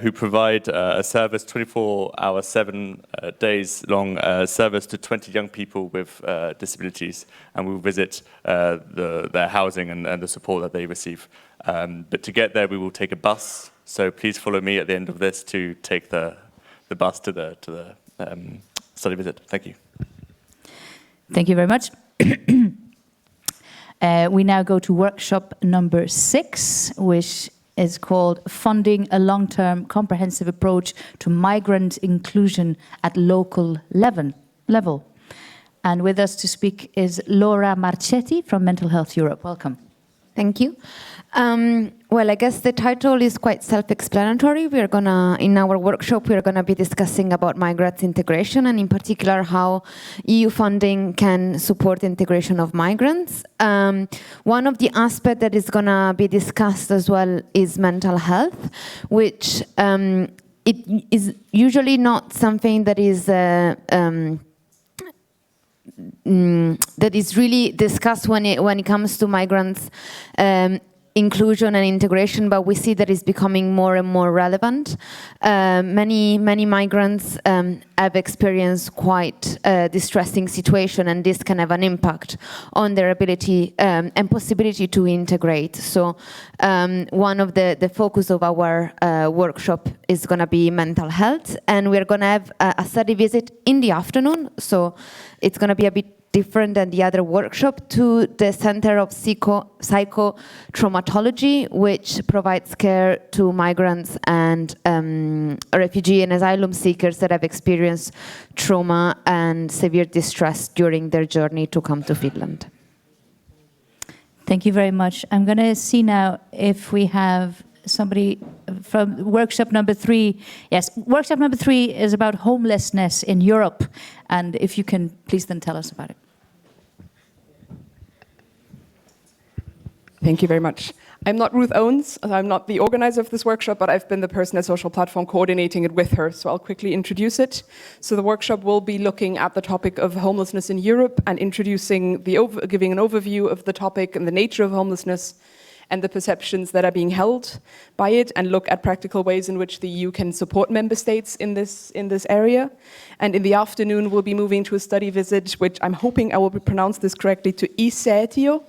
who provide a service 24-hour, 7 days long service to 20 young people with disabilities, and we will visit their housing and the support that they receive. But to get there, we will take a bus. So please follow me at the end of this to take the bus to the study visit. Thank you. Thank you very much. We now go to workshop number 6, which is called Funding a Long-Term Comprehensive Approach to Migrant Inclusion at Local Level. And with us to speak is Laura Marchetti from Mental Health Europe. Welcome. Thank you. Well, I guess the title is quite self-explanatory. In our workshop, we're gonna be discussing about migrants' integration, and in particular how EU funding can support the integration of migrants. One of the aspects that is gonna be discussed as well is mental health, which it is usually not something that is really discussed when it comes to migrants' inclusion and integration, but we see that it's becoming more and more relevant. Many migrants have experienced quite a distressing situation, and this can have an impact on their ability and possibility to integrate. So one of the focus of our workshop is going to be mental health, and we're going to have a study visit in the afternoon. So it's going to be a bit different than the other workshop, to the Center of Psychotraumatology, which provides care to migrants and refugee and asylum seekers that have experienced trauma and severe distress during their journey to come to Finland. Thank you very much. I'm going to see now if we have somebody from workshop number 3. Yes, workshop number 3 is about homelessness in Europe. And if you can please then tell us about it. Thank you very much. I'm not Ruth Owens. I'm not the organizer of this workshop, but I've been the person at Social Platform coordinating it with her. So I'll quickly introduce it. So the workshop will be looking at the topic of homelessness in Europe and introducing giving an overview of the topic and the nature of homelessness and the perceptions that are being held by it, and look at practical ways in which the EU can support member states in this area. And in the afternoon, we'll be moving to a study visit, which I'm hoping I will pronounce this correctly, to Isäätiö,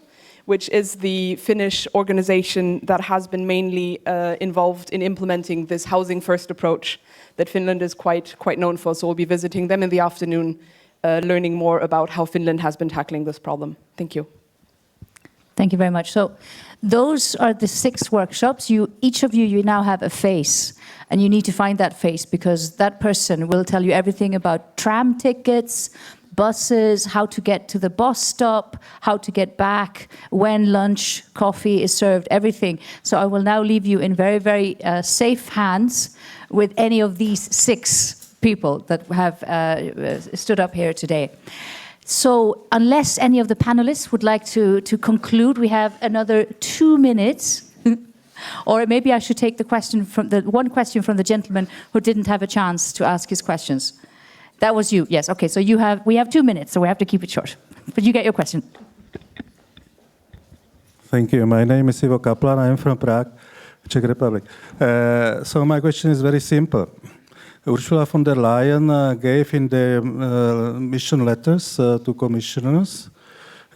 which is the Finnish organization that has been mainly involved in implementing this housing first approach that Finland is quite known for. So we'll be visiting them in the afternoon, learning more about how Finland has been tackling this problem. Thank you. Thank you very much. So those are the 6 workshops. Each of you now have a face, and you need to find that face, because that person will tell you everything about tram tickets, buses, how to get to the bus stop, how to get back, when lunch, coffee is served, everything. So I will now leave you in very, very safe hands with any of these 6 people that have stood up here today. So unless any of the panelists would like to conclude, we have another 2 minutes. Or maybe I should take the one question from the gentleman who didn't have a chance to ask his questions. That was you, yes. Okay, so we have 2 minutes, so we have to keep it short. But you get your question. Thank you. My name is Ivo Kaplan. I'm from Prague, Czech Republic. So my question is very simple. Ursula von der Leyen gave in the mission letters to commissioners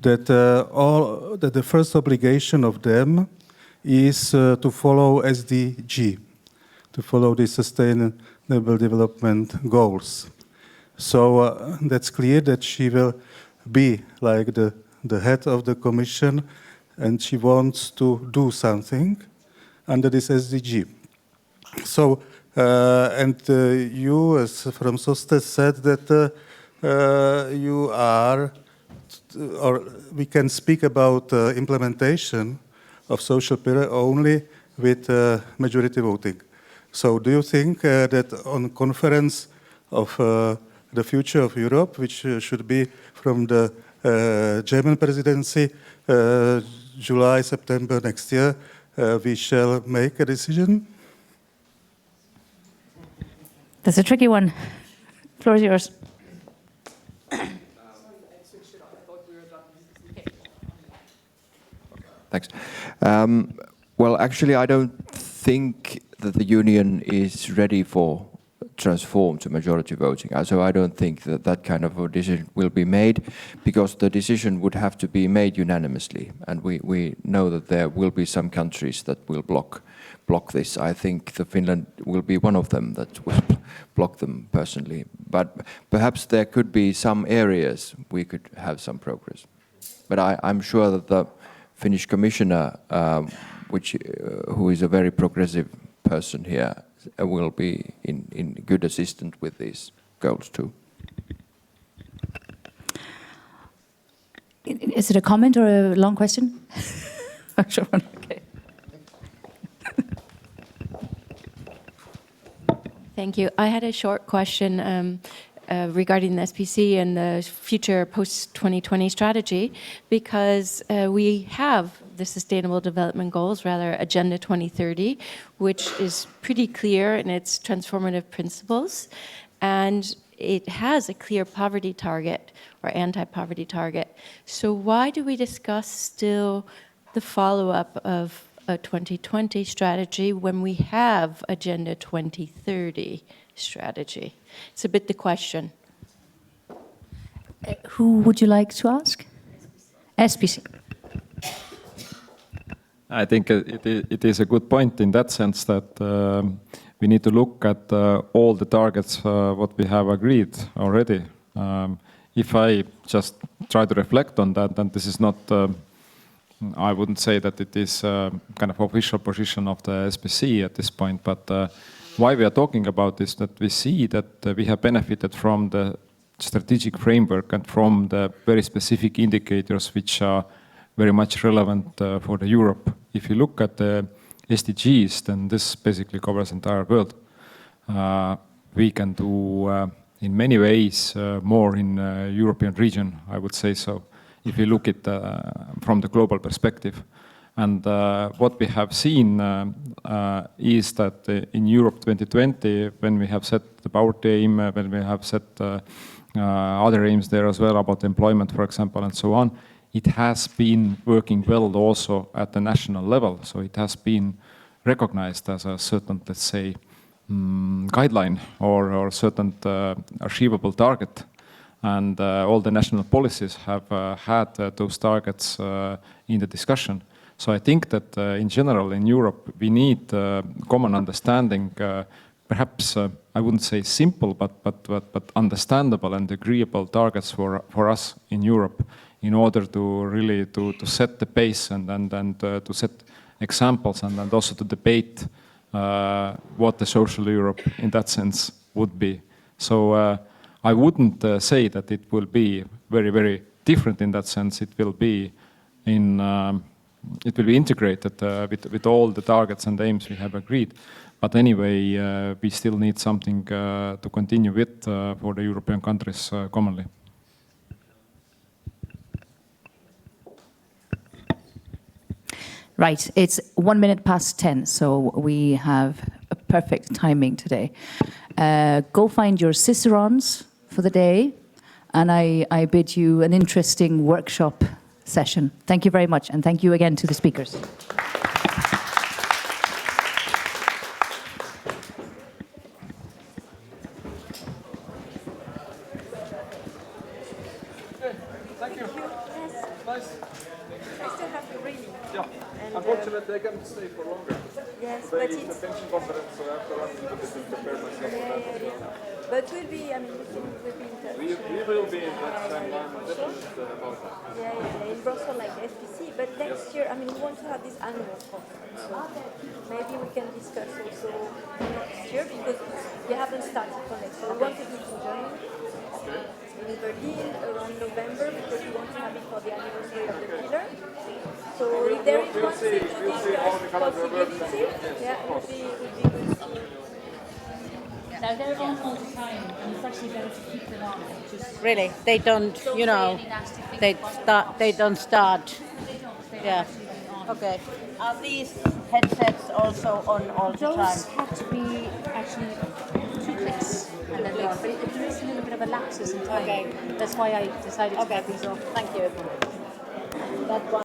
that the first obligation of them is to follow SDG, to follow the Sustainable Development Goals. So that's clear that she will be like the head of the Commission, and she wants to do something under this SDG. So. You, as from SOSTE, said that you are, or we can speak about implementation of social pillar only with majority voting. So do you think that on conference of the future of Europe, which should be from the German presidency, July, September next year, we shall make a decision? That's a tricky one. The floor is yours. Thanks. Well, actually, I don't think that the union is ready for transform to majority voting. So I don't think that that kind of a decision will be made, because the decision would have to be made unanimously. And we know that there will be some countries that will block this. I think the Finland will be one of them that will block them personally. But perhaps there could be some areas we could have some progress. But I'm sure that the Finnish commissioner who is a very progressive person here, will be in good assistance with these goals too. Is it a comment or a long question? Sure. Okay. Thank you. I had a short question regarding the SPC and the future post-2020 strategy, because we have the Sustainable Development Goals, rather Agenda 2030, which is pretty clear in its transformative principles, and it has a clear poverty target or anti-poverty target. So why do we discuss still the follow-up of a 2020 strategy when we have Agenda 2030 strategy? It's a bit the question. Who would you like to ask? SPC. I think it is a good point in that sense that we need to look at all the targets what we have agreed already. If I just try to reflect on that, then this is not, I wouldn't say that it is kind of official position of the SPC at this point, but why we are talking about this, that we see that we have benefited from the strategic framework and from the very specific indicators which are very much relevant for the Europe. If you look at the SDGs, then this basically covers entire world. We can do in many ways more in European region, I would say so, if you look at from the global perspective. And what we have seen is that in Europe 2020, when we have set the poverty aim, when we have set other aims there as well about employment, for example, and so on, it has been working well also at the national level. So it has been recognized as a certain, let's say, guideline or certain achievable target. And all the national policies have had those targets in the discussion. So I think that in general in Europe we need common understanding, perhaps I wouldn't say simple, but understandable and agreeable targets for us in Europe in order to really to set the pace and to set examples and also to debate what the social Europe in that sense would be. So I wouldn't say that it will be very, very different in that sense. It will be integrated with all the targets and aims we have agreed. But anyway, we still need something to continue with for the European countries commonly. Right, it's 1 minute past 10, so we have a perfect timing today. Go find your cicerons for the day, and I bid you an interesting workshop session. Thank you very much, and thank you again to the speakers. Thank you. Nice. I still have to read. Yeah. Unfortunately, I can't stay for longer. Yes, but it's a pension conference, so after I need to prepare myself for that as well. But we'll be in touch. We will be in touch, and I'm definitely about that. Yeah, in Brussels, like SPC. But next year, we want to have this annual conference. So maybe we can discuss also next year, because we haven't started for next year. We want to do it in Germany. In Berlin around November, because we want to have it for the anniversary of the pillar. So if there is one thing to discuss possibility, yeah, it would be good. Now they're on all the time, and it's actually better to keep them on. Really, they don't, you know, they don't start. Yeah. Okay. Are these headsets also on all the time? Those have to be actually 2 clicks, and then they're on. But there is a little bit of a lapses in time. Okay. That's why I decided to get these off. Thank you. That one.